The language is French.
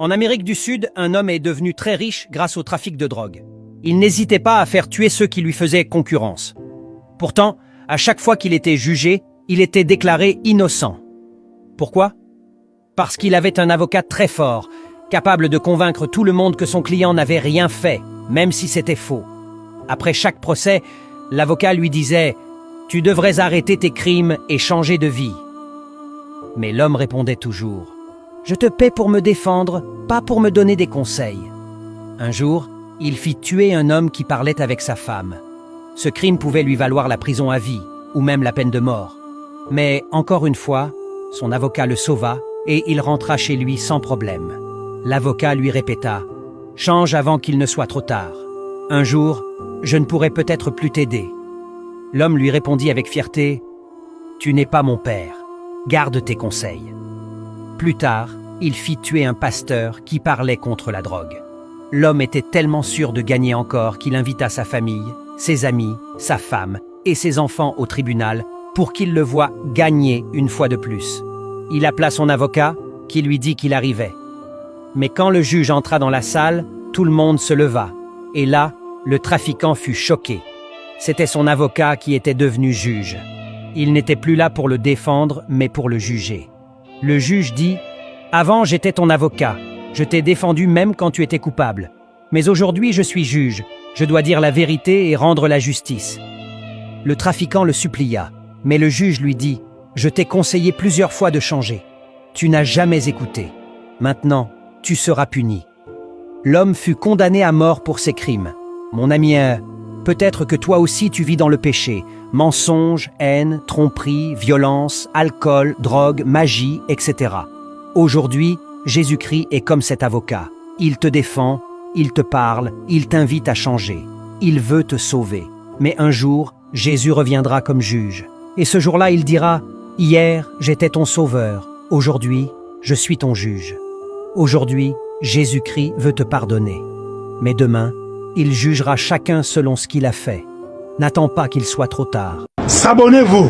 En Amérique du Sud, un homme est devenu très riche grâce au trafic de drogue. Il n'hésitait pas à faire tuer ceux qui lui faisaient concurrence. Pourtant, à chaque fois qu'il était jugé, il était déclaré innocent. Pourquoi? Parce qu'il avait un avocat très fort, capable de convaincre tout le monde que son client n'avait rien fait, même si c'était faux. Après chaque procès, l'avocat lui disait « Tu devrais arrêter tes crimes et changer de vie ». Mais l'homme répondait toujours « Je te paie pour me défendre, pas pour me donner des conseils ». Un jour, il fit tuer un homme qui parlait avec sa femme. Ce crime pouvait lui valoir la prison à vie, ou même la peine de mort. Mais encore une fois, son avocat le sauva et il rentra chez lui sans problème. L'avocat lui répéta « Change avant qu'il ne soit trop tard. Un jour, je ne pourrai peut-être plus t'aider. » L'homme lui répondit avec fierté « Tu n'es pas mon père. Garde tes conseils. » Plus tard, il fit tuer un pasteur qui parlait contre la drogue. L'homme était tellement sûr de gagner encore qu'il invita sa famille, ses amis, sa femme et ses enfants au tribunal pour qu'il le voie gagner une fois de plus. Il appela son avocat, qui lui dit qu'il arrivait. Mais quand le juge entra dans la salle, tout le monde se leva. Et là, le trafiquant fut choqué. C'était son avocat qui était devenu juge. Il n'était plus là pour le défendre, mais pour le juger. Le juge dit « Avant, j'étais ton avocat. Je t'ai défendu même quand tu étais coupable. Mais aujourd'hui, je suis juge. Je dois dire la vérité et rendre la justice. » Le trafiquant le supplia, mais le juge lui dit « Je t'ai conseillé plusieurs fois de changer. Tu n'as jamais écouté. Maintenant, tu seras puni. » L'homme fut condamné à mort pour ses crimes. Mon ami, peut-être que toi aussi tu vis dans le péché. Mensonges, haine, tromperie, violence, alcool, drogue, magie, etc. Aujourd'hui, Jésus-Christ est comme cet avocat. Il te défend, il te parle, il t'invite à changer. Il veut te sauver. Mais un jour, Jésus reviendra comme juge. Et ce jour-là, il dira « Hier, j'étais ton sauveur. Aujourd'hui, je suis ton juge. » Aujourd'hui, Jésus-Christ veut te pardonner. Mais demain, il jugera chacun selon ce qu'il a fait. N'attends pas qu'il soit trop tard. S'abonnez-vous.